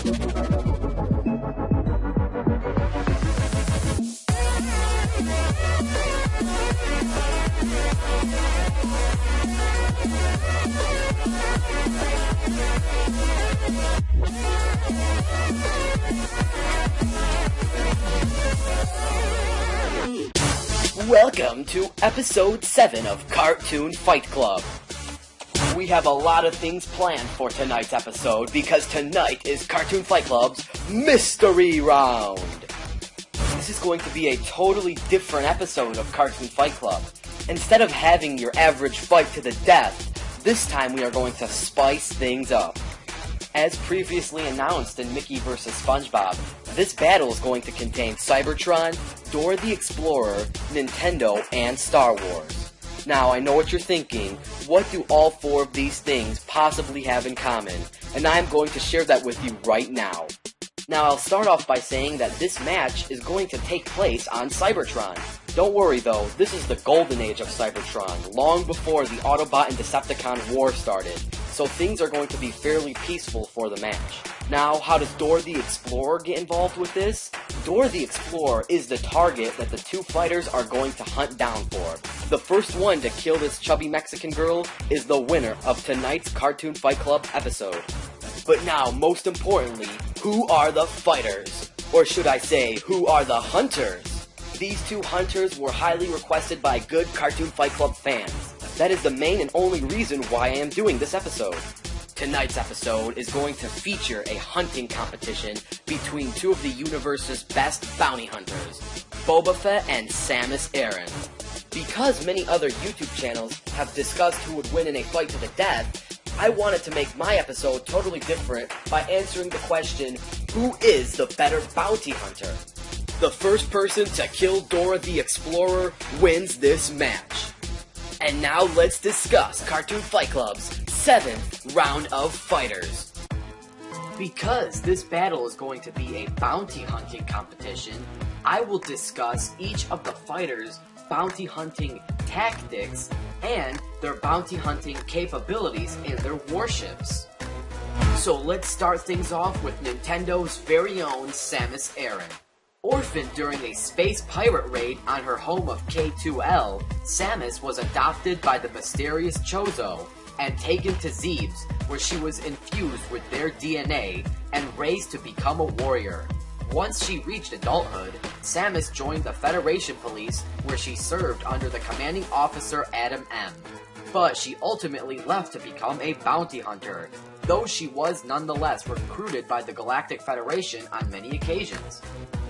Welcome to episode 7 of Cartoon Fight Club. We have a lot of things planned for tonight's episode because tonight is Cartoon Fight Club's Mystery Round. This is going to be a totally different episode of Cartoon Fight Club. Instead of having your average fight to the death, this time we are going to spice things up. As previously announced in Mickey vs. SpongeBob, this battle is going to contain Cybertron, Dora the Explorer, Nintendo, and Star Wars. Now, I know what you're thinking, what do all 4 of these things possibly have in common? And I'm going to share that with you right now. Now, I'll start off by saying that this match is going to take place on Cybertron. Don't worry though, this is the golden age of Cybertron, long before the Autobot and Decepticon war started, so things are going to be fairly peaceful for the match. Now, how does Dora the Explorer get involved with this? Dora the Explorer is the target that the 2 fighters are going to hunt down for. The first one to kill this chubby Mexican girl is the winner of tonight's Cartoon Fight Club episode. But now, most importantly, who are the fighters? Or should I say, who are the hunters? These 2 hunters were highly requested by good Cartoon Fight Club fans. That is the main and only reason why I am doing this episode. Tonight's episode is going to feature a hunting competition between 2 of the universe's best bounty hunters, Boba Fett and Samus Aran. Because many other YouTube channels have discussed who would win in a fight to the death, I wanted to make my episode totally different by answering the question, who is the better bounty hunter? The first person to kill Dora the Explorer wins this match. And now let's discuss Cartoon Fight Club's 7th round of fighters. Because this battle is going to be a bounty hunting competition, I will discuss each of the fighters' bounty hunting tactics and their bounty hunting capabilities in their warships. So let's start things off with Nintendo's very own Samus Aran. Orphaned during a space pirate raid on her home of K2L, Samus was adopted by the mysterious Chozo and taken to Zebes, where she was infused with their DNA and raised to become a warrior. Once she reached adulthood, Samus joined the Federation Police, where she served under the commanding officer Adam M. But she ultimately left to become a bounty hunter, though she was nonetheless recruited by the Galactic Federation on many occasions.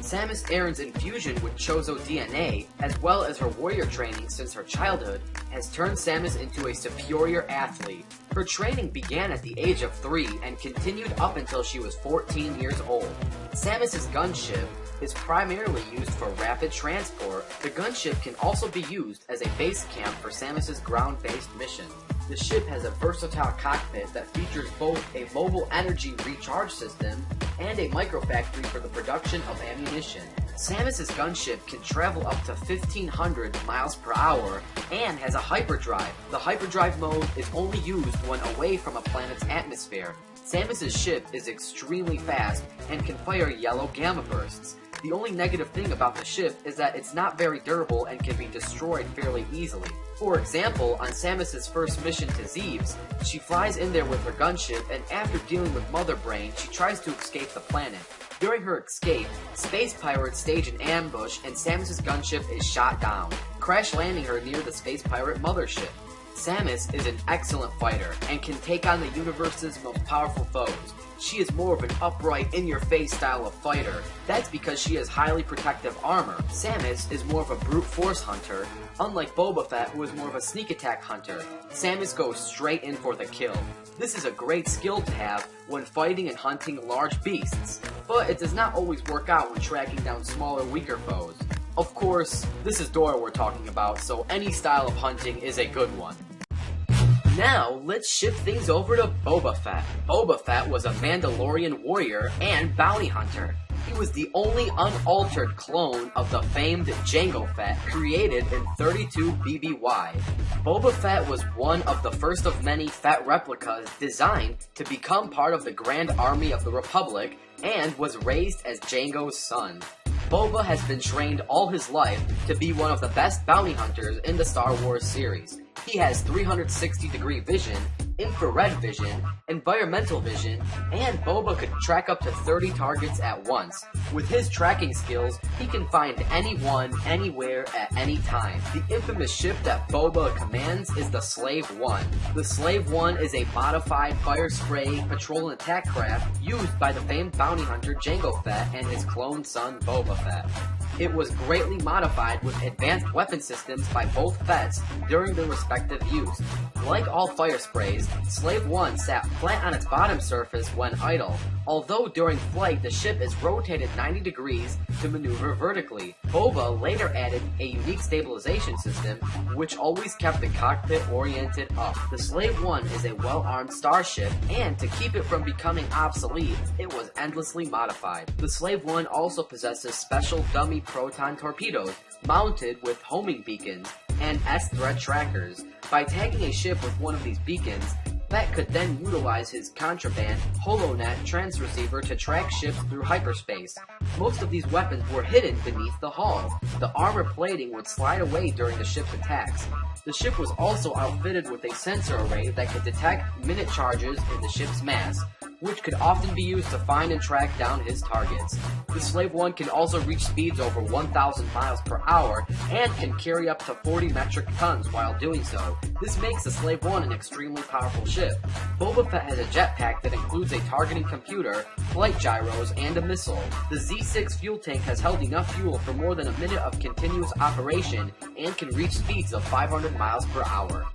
Samus Aran's infusion with Chozo DNA, as well as her warrior training since her childhood, has turned Samus into a superior athlete. Her training began at the age of 3 and continued up until she was 14 years old. Samus's gunship is primarily used for rapid transport. The gunship can also be used as a base camp for Samus's ground-based mission. The ship has a versatile cockpit that features both a mobile energy recharge system and a microfactory for the production of ammunition. Samus's gunship can travel up to 1,500 miles per hour and has a hyperdrive. The hyperdrive mode is only used when away from a planet's atmosphere. Samus's ship is extremely fast and can fire yellow gamma bursts. The only negative thing about the ship is that it's not very durable and can be destroyed fairly easily. For example, on Samus's first mission to Zebes, she flies in there with her gunship, and after dealing with Mother Brain, she tries to escape the planet. During her escape, space pirates stage an ambush and Samus's gunship is shot down, crash landing her near the space pirate mothership. Samus is an excellent fighter and can take on the universe's most powerful foes. She is more of an upright, in-your-face style of fighter. That's because she has highly protective armor. Samus is more of a brute force hunter, unlike Boba Fett, who is more of a sneak attack hunter. Samus goes straight in for the kill. This is a great skill to have when fighting and hunting large beasts, but it does not always work out when tracking down smaller, weaker foes. Of course, this is Dora we're talking about, so any style of hunting is a good one. Now, let's shift things over to Boba Fett. Boba Fett was a Mandalorian warrior and bounty hunter. He was the only unaltered clone of the famed Jango Fett created in 32 BBY. Boba Fett was one of the first of many Fett replicas designed to become part of the Grand Army of the Republic and was raised as Jango's son. Boba has been trained all his life to be one of the best bounty hunters in the Star Wars series. He has 360-degree vision, infrared vision, environmental vision, and Boba could track up to 30 targets at once. With his tracking skills, he can find anyone, anywhere, at any time. The infamous ship that Boba commands is the Slave One. The Slave One is a modified fire spray patrol and attack craft used by the famed bounty hunter Jango Fett and his clone son Boba Fett. It was greatly modified with advanced weapon systems by both Fetts during their respective use. Like all fire sprays, Slave 1 sat flat on its bottom surface when idle, although during flight the ship is rotated 90 degrees to maneuver vertically. Boba later added a unique stabilization system, which always kept the cockpit oriented up. The Slave 1 is a well-armed starship, and to keep it from becoming obsolete, it was endlessly modified. The Slave 1 also possesses special dummy proton torpedoes, mounted with homing beacons and S-threat trackers. By tagging a ship with one of these beacons, Fett could then utilize his contraband HoloNet transceiver to track ships through hyperspace. Most of these weapons were hidden beneath the hull. The armor plating would slide away during the ship's attacks. The ship was also outfitted with a sensor array that could detect minute charges in the ship's mass, which could often be used to find and track down his targets. The Slave 1 can also reach speeds over 1,000 miles per hour and can carry up to 40 metric tons while doing so. This makes the Slave 1 an extremely powerful ship. Boba Fett has a jetpack that includes a targeting computer, flight gyros, and a missile. The Z6 fuel tank has held enough fuel for more than a minute of continuous operation and can reach speeds of 500 miles per hour.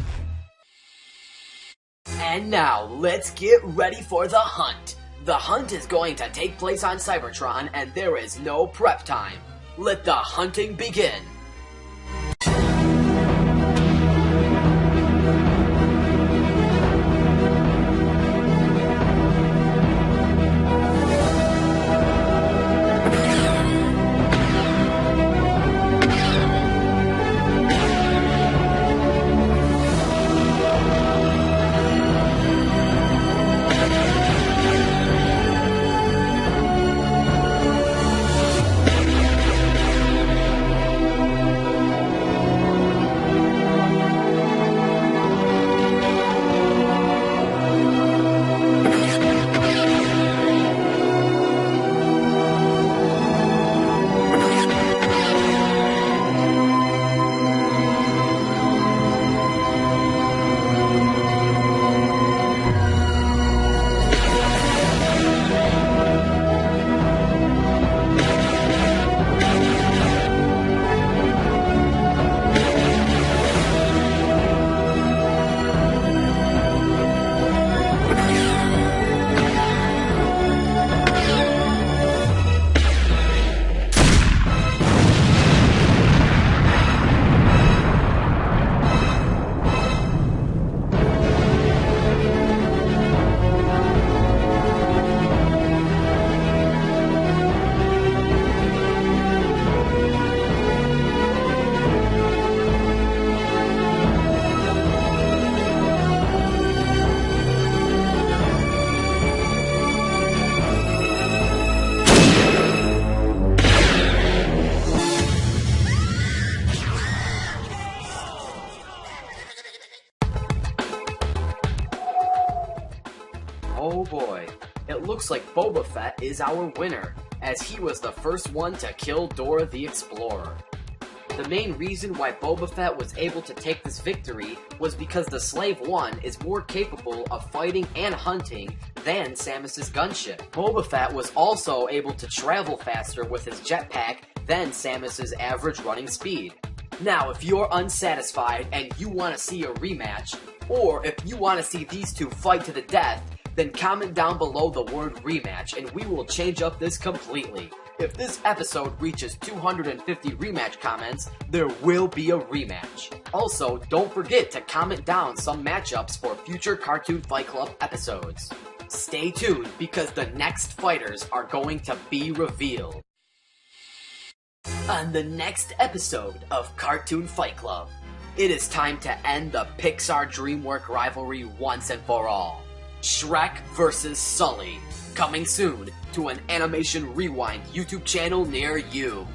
And now, let's get ready for the hunt. The hunt is going to take place on Cybertron, and there is no prep time. Let the hunting begin. Oh boy, it looks like Boba Fett is our winner, as he was the first one to kill Dora the Explorer. The main reason why Boba Fett was able to take this victory was because the Slave 1 is more capable of fighting and hunting than Samus's gunship. Boba Fett was also able to travel faster with his jetpack than Samus's average running speed. Now, if you're unsatisfied and you want to see a rematch, or if you want to see these two fight to the death, then comment down below the word rematch and we will change up this completely. If this episode reaches 250 rematch comments, there will be a rematch. Also, don't forget to comment down some matchups for future Cartoon Fight Club episodes. Stay tuned because the next fighters are going to be revealed. On the next episode of Cartoon Fight Club, it is time to end the Pixar DreamWorks rivalry once and for all. Shrek vs. Sully, coming soon to an Animation Rewind YouTube channel near you.